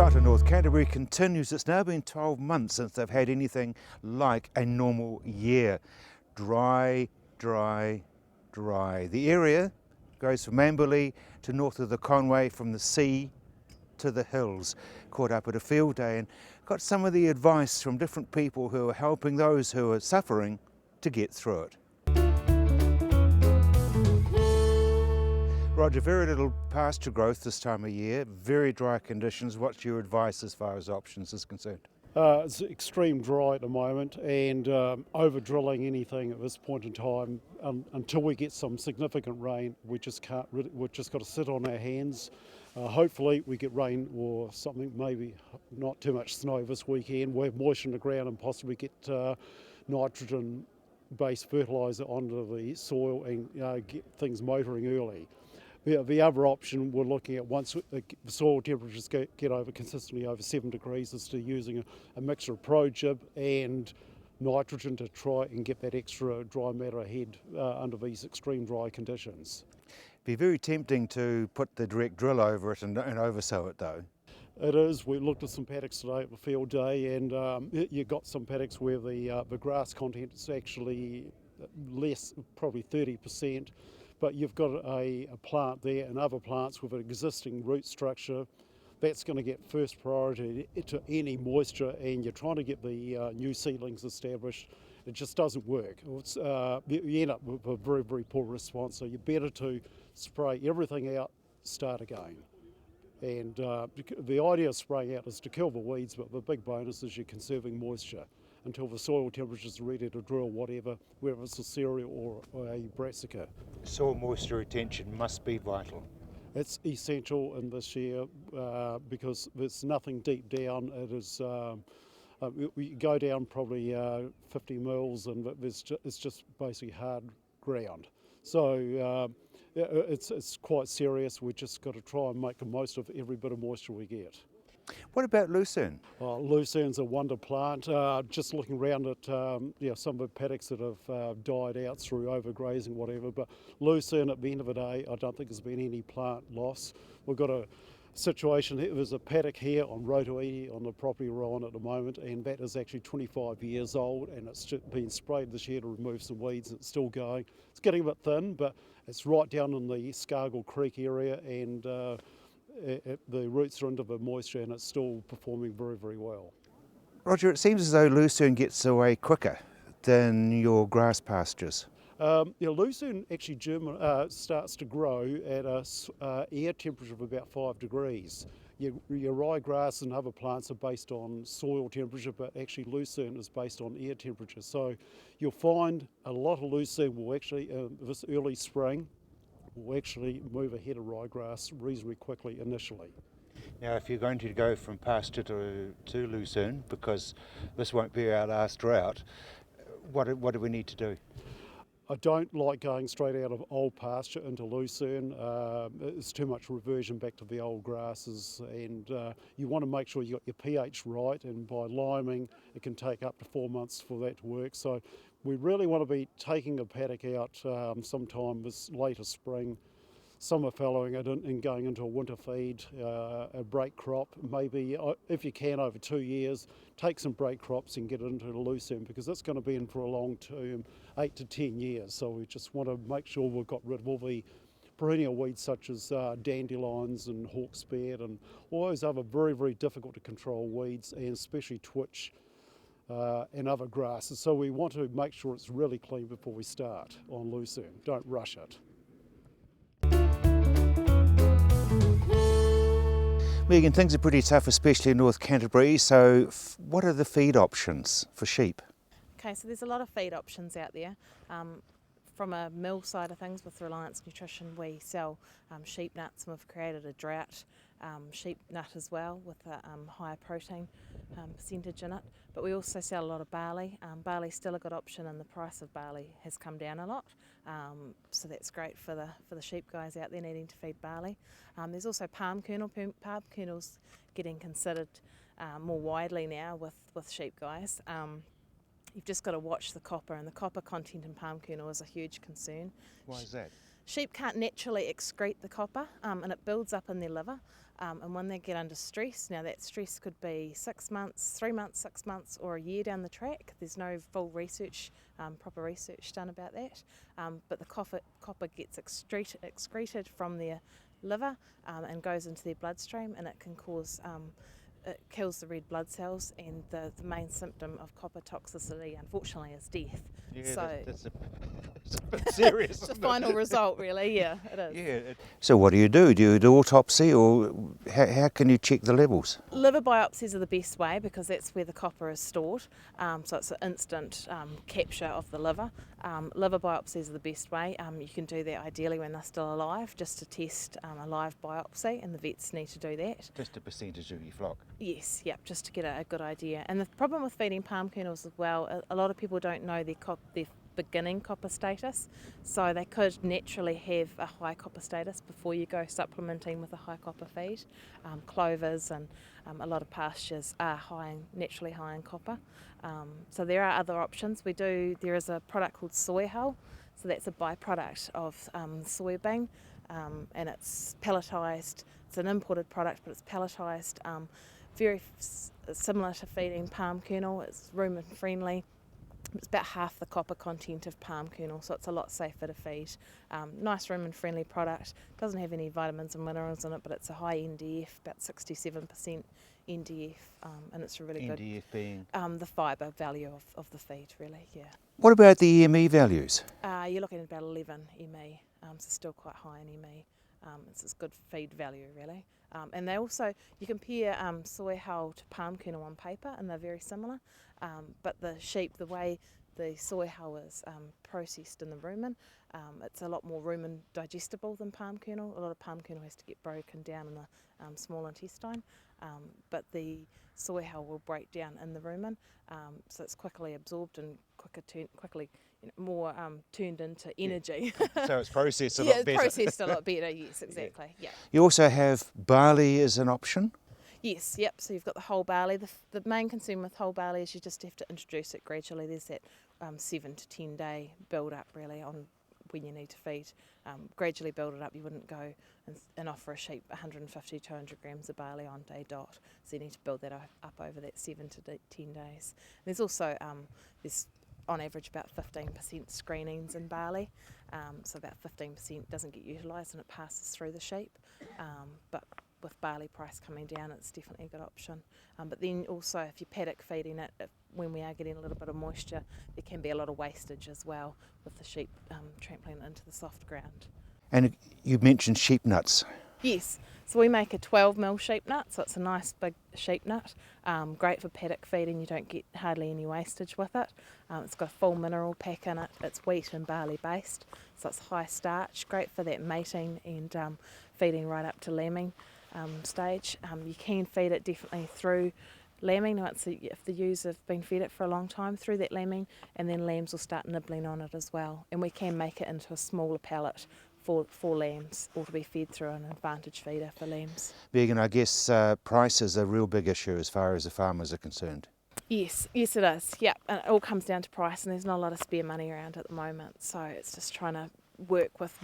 drought in North Canterbury continues. It's now been 12 months since they've had anything like a normal year. Dry, dry, dry. The area goes from Amberley to north of the Conway, from the sea to the hills. Caught up at a field day and got some of the advice from different people who are helping those who are suffering to get through it. Roger, very little pasture growth this time of year, very dry conditions. What's your advice as far as options is concerned? It's extreme dry at the moment, and over drilling anything at this point in time until we get some significant rain, we just can't. We've just got to sit on our hands. Hopefully we get rain or something, maybe not too much snow this weekend. We have moisture in the ground and possibly get nitrogen-based fertiliser onto the soil and get things motoring early. The other option we're looking at, once the soil temperatures get over consistently over 7 degrees, is to using a mixture of pro-jib and nitrogen to try and get that extra dry matter ahead under these extreme dry conditions. It'd be very tempting to put the direct drill over it and oversow it though. It is. We looked at some paddocks today at the field day, and you got some paddocks where the grass content is actually less, probably 30%. But you've got a plant there and other plants with an existing root structure. That's going to get first priority to any moisture, and you're trying to get the new seedlings established. It just doesn't work. You end up with a very, very poor response, so you're better to spray everything out, start again. And the idea of spraying out is to kill the weeds, but the big bonus is you're conserving moisture until the soil temperature is ready to drill whatever, whether it's a cereal or a brassica. Soil moisture retention must be vital. It's essential in this year because there's nothing deep down. It is, we go down probably 50 mils and it's just basically hard ground. So it's quite serious. We've just got to try and make the most of every bit of moisture we get. What about lucerne? Lucerne's a wonder plant. Just looking around at some of the paddocks that have died out through overgrazing, whatever. But lucerne, at the end of the day, I don't think there's been any plant loss. We've got a situation. There's a paddock here on Rotoiti on the property we're on at the moment, and that is actually 25 years old, and it's been sprayed this year to remove some weeds. It's still going. It's getting a bit thin, but it's right down in the Scargill Creek area, and the roots are into the moisture and it's still performing very, very well. Roger, it seems as though lucerne gets away quicker than your grass pastures. Lucerne actually starts to grow at an air temperature of about 5 degrees. Your ryegrass and other plants are based on soil temperature, but actually lucerne is based on air temperature. So you'll find a lot of lucerne will actually, this early spring, will actually move ahead of ryegrass reasonably quickly initially. Now, if you're going to go from pasture to lucerne, because this won't be our last drought, what do we need to do? I don't like going straight out of old pasture into lucerne. It's too much reversion back to the old grasses, and you want to make sure you got your pH right, and by liming it can take up to 4 months for that to work. So we really want to be taking a paddock out sometime this later spring, summer fallowing it and going into a winter feed, a break crop, maybe if you can over 2 years, take some break crops and get it into the lucerne, because that's going to be in for a long term, 8 to 10 years. So we just want to make sure we've got rid of all the perennial weeds such as dandelions and hawksbeard and all those other very, very difficult to control weeds, and especially twitch and other grasses. So we want to make sure it's really clean before we start on lucerne. Don't rush it. Megan, things are pretty tough, especially in North Canterbury, so what are the feed options for sheep? Okay, so there's a lot of feed options out there. From a mill side of things, with Reliance Nutrition, we sell sheep nuts, and we've created a Drought sheep nut as well with a higher protein percentage in it. But we also sell a lot of barley. Barley's still a good option, and the price of barley has come down a lot. So that's great for the sheep guys out there needing to feed barley. There's also palm kernel. Palm kernel's getting considered more widely now with sheep guys. You've just got to watch the copper, and the copper content in palm kernel is a huge concern. Why is that? Sheep can't naturally excrete the copper, and it builds up in their liver. And when they get under stress, now that stress could be 6 months, 3 months, 6 months, or a year down the track. There's no full research, proper research done about that. But the copper gets excreted from their liver and goes into their bloodstream, and it can cause it kills the red blood cells, and the main symptom of copper toxicity, unfortunately, is death. Yeah, So that's it's a bit serious. it's the isn't final it? result, really. Yeah, it is. Yeah. So what do you do? Do you do autopsy, or how can you check the levels? Liver biopsies are the best way because that's where the copper is stored. So it's an instant capture of the liver. Liver biopsies are the best way. You can do that ideally when they're still alive, just to test a live biopsy, and the vets need to do that. Just a percentage of your flock. Yes, yep, just to get a good idea. And the problem with feeding palm kernels as well, a lot of people don't know their beginning copper status, so they could naturally have a high copper status before you go supplementing with a high copper feed. Clovers and a lot of pastures are naturally high in copper. So there are other options. There is a product called soy hull, so that's a byproduct of soybean, and it's pelletised. It's an imported product, but it's pelletised. Very similar to feeding palm kernel. It's rumen friendly. It's about half the copper content of palm kernel, so it's a lot safer to feed. Nice rumen friendly product. Doesn't have any vitamins and minerals in it, but it's a high NDF, about 67% NDF, and it's a really good. NDF being? The fibre value of the feed, really, yeah. What about the EME values? You're looking at about 11 ME, so still quite high in ME. It's good feed value, really. And they also, you compare soy hull to palm kernel on paper, and they're very similar. But the way the soy hull is processed in the rumen, it's a lot more rumen digestible than palm kernel. A lot of palm kernel has to get broken down in the small intestine, but the soy hull will break down in the rumen, so it's quickly absorbed and quickly more turned into energy. So it's processed a lot better. Yeah, it's processed a lot better, yes, exactly. Yeah. You also have barley as an option. Yes, yep, so you've got the whole barley. The main concern with whole barley is you just have to introduce it gradually. There's that 7 to 10 day build up really on when you need to feed. Gradually build it up. You wouldn't go and offer a sheep 150, 200 grams of barley on day dot. So you need to build that up over that 7 to 10 days. There's also, there's on average about 15% screenings in barley. So about 15% doesn't get utilised and it passes through the sheep. But with barley price coming down, it's definitely a good option. But then also if you're paddock feeding it, when we are getting a little bit of moisture, there can be a lot of wastage as well with the sheep trampling into the soft ground. And you mentioned sheep nuts. Yes, so we make a 12mm sheep nut, so it's a nice big sheep nut, great for paddock feeding. You don't get hardly any wastage with it. It's got a full mineral pack in it. It's wheat and barley based, so it's high starch, great for that mating and feeding right up to lambing stage. You can feed it definitely through lambing if the ewes have been fed it for a long time, through that lambing, and then lambs will start nibbling on it as well. And we can make it into a smaller pellet for lambs, or to be fed through an advantage feeder for lambs. Vegan, I guess price is a real big issue as far as the farmers are concerned. Yes it is, yeah, and it all comes down to price, and there's not a lot of spare money around at the moment, so it's just trying to work with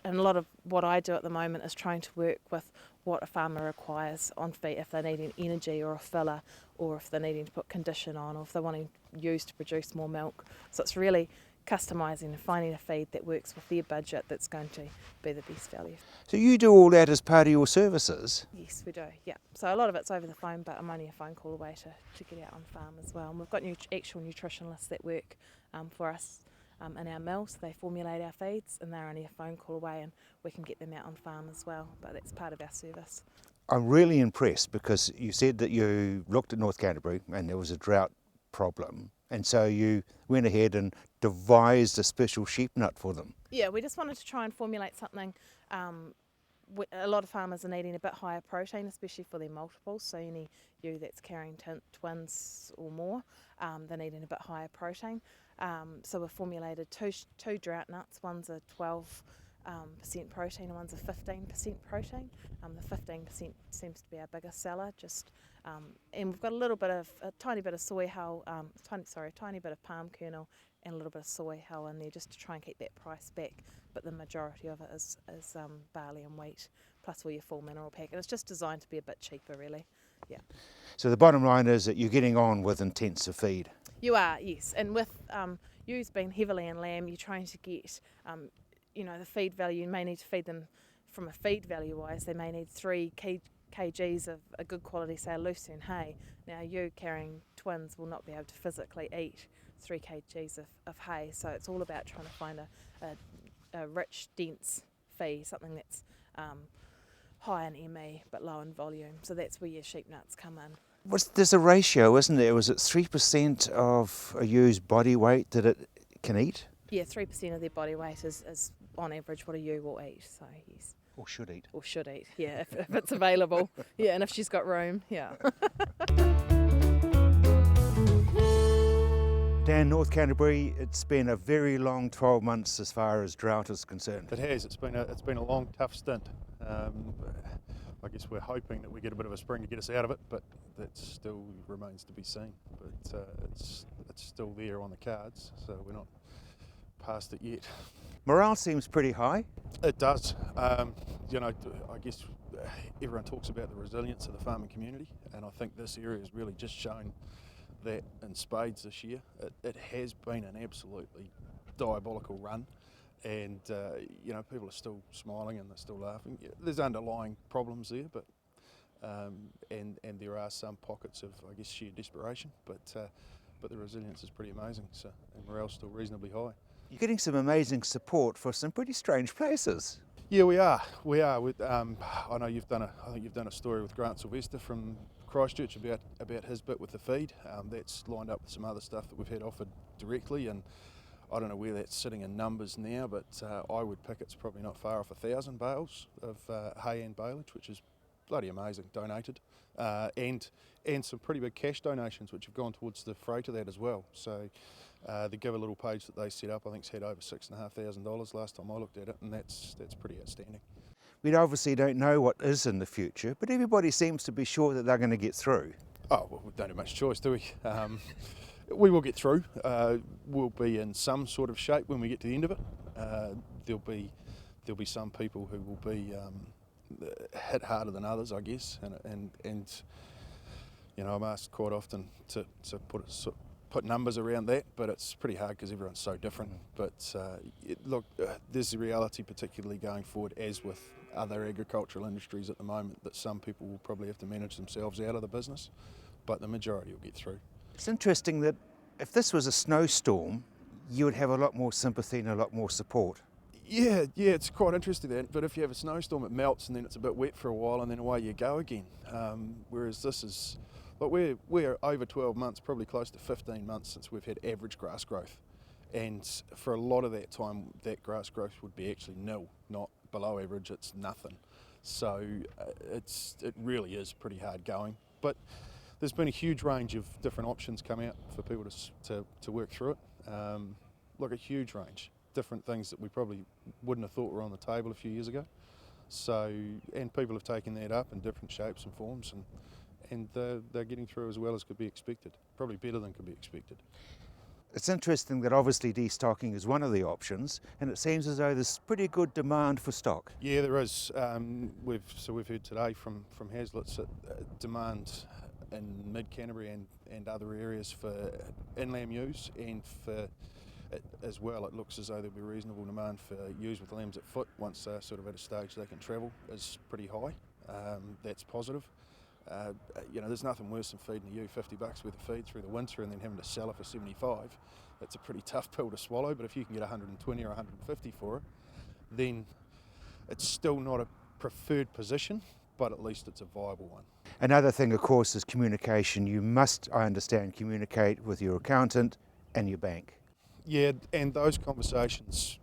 and a lot of what I do at the moment is trying to work with what a farmer requires on feed, if they're needing energy or a filler, or if they're needing to put condition on, or if they're wanting ewes to produce more milk. So it's really customising and finding a feed that works with their budget that's going to be the best value. So you do all that as part of your services? Yes, we do, yeah. So a lot of it's over the phone, but I'm only a phone call away to get out on farm as well. And we've got actual nutritionalists that work for us in our mill, so they formulate our feeds, and they're only a phone call away, and we can get them out on farm as well, but that's part of our service. I'm really impressed because you said that you looked at North Canterbury and there was a drought problem, and so you went ahead and devised a special sheep nut for them. Yeah, we just wanted to try and formulate something. A lot of farmers are needing a bit higher protein, especially for their multiples, so any ewe that's carrying twins or more, they're needing a bit higher protein. So we've formulated two drought nuts. One's a 12% protein and one's a 15% protein. The 15% seems to be our biggest seller. And we've got a tiny bit of soy hull, a tiny bit of palm kernel, and a little bit of soy hull in there just to try and keep that price back. But the majority of it is barley and wheat, plus all your full mineral pack. And it's just designed to be a bit cheaper, really. Yeah. So the bottom line is that you're getting on with intensive feed. You are, yes. And with ewes being heavily in lamb, you're trying to get, the feed value. You may need to feed them from a feed value wise. They may need 3 kgs of a good quality, say, lucerne hay. Now, you carrying twins will not be able to physically eat 3 kgs of hay. So it's all about trying to find a rich, dense feed, something that's high in ME but low in volume. So that's where your sheep nuts come in. There's a ratio, isn't there? Was it 3% of a ewe's body weight that it can eat? Yeah, 3% of their body weight is on average what a ewe will eat. So yes. Or should eat. Or should eat, yeah, if it's available. Yeah, and if she's got room, yeah. Dan, North Canterbury, it's been a very long 12 months as far as drought is concerned. It has. It's been a long, tough stint. I guess we're hoping that we get a bit of a spring to get us out of it, but that still remains to be seen. But it's still there on the cards, so we're not past it yet. Morale seems pretty high. It does. I guess everyone talks about the resilience of the farming community, and I think this area has really just shown that in spades this year. It has been an absolutely diabolical run, and people are still smiling and they're still laughing. Yeah, there's underlying problems there, but and there are some pockets of, I guess, sheer desperation, but the resilience is pretty amazing. So, and morale's still reasonably high. You're getting some amazing support for some pretty strange places. Yeah, we are. I know you've done a story with Grant Sylvester from Christchurch about his bit with the feed. That's lined up with some other stuff that we've had offered directly, and I don't know where that's sitting in numbers now, but I would pick it's probably not far off 1,000 bales of hay and baleage, which is bloody amazing, donated, and some pretty big cash donations which have gone towards the freight of that as well. So the Give a Little page that they set up, I think, has had over $6,500 last time I looked at it, and that's pretty outstanding. We obviously don't know what is in the future, but everybody seems to be sure that they're going to get through. Oh, well, we don't have much choice, do we? We will get through. We'll be in some sort of shape when we get to the end of it. There'll be some people who will be hit harder than others, I guess, and I'm asked quite often to put numbers around that, but it's pretty hard because everyone's so different. But there's the reality, particularly going forward, as with other agricultural industries at the moment, that some people will probably have to manage themselves out of the business, but the majority will get through. It's interesting that if this was a snowstorm, you would have a lot more sympathy and a lot more support. Yeah, it's quite interesting that. But if you have a snowstorm, it melts and then it's a bit wet for a while and then away you go again. Whereas this is, we're over 12 months, probably close to 15 months since we've had average grass growth. And for a lot of that time, that grass growth would be actually nil, not below average, it's nothing. So it really is pretty hard going. But there's been a huge range of different options come out for people to work through it. A huge range. Different things that we probably wouldn't have thought were on the table a few years ago. So, and people have taken that up in different shapes and forms, and they're getting through as well as could be expected. Probably better than could be expected. It's interesting that obviously destocking is one of the options, and it seems as though there's pretty good demand for stock. Yeah, there is. We've heard today from Hazlitt's demand in mid Canterbury and other areas for in-lamb ewes, and for as well, it looks as though there'll be reasonable demand for ewes with lambs at foot once they're sort of at a stage they can travel, is pretty high. That's positive. There's nothing worse than feeding a ewe $50 worth of feed through the winter and then having to sell it for 75. That's a pretty tough pill to swallow, but if you can get 120 or 150 for it, then it's still not a preferred position, but at least it's a viable one. Another thing, of course, is communication. You must, I understand, communicate with your accountant and your bank. Yeah, and those conversations,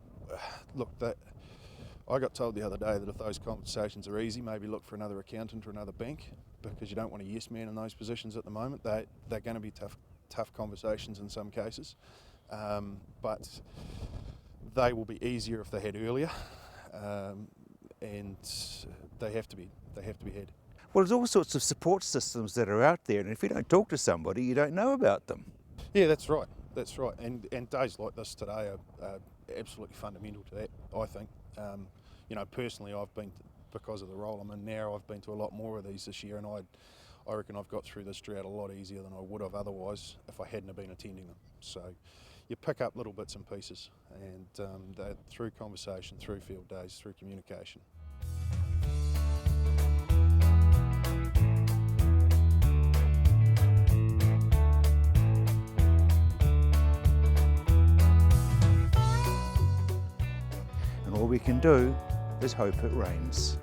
I got told the other day that if those conversations are easy, maybe look for another accountant or another bank, because you don't want a yes man in those positions at the moment. They're going to be tough conversations in some cases, but they will be easier if they're had earlier, and they have to be had. Well, there's all sorts of support systems that are out there, and if you don't talk to somebody, you don't know about them. Yeah, that's right. That's right, and days like this today are absolutely fundamental to that, I think. You know, personally, I've been, because of the role I'm in now, I've been to a lot more of these this year, and I reckon I've got through this drought a lot easier than I would have otherwise if I hadn't have been attending them. So you pick up little bits and pieces, and through conversation, through field days, through communication. And all we can do is hope it rains.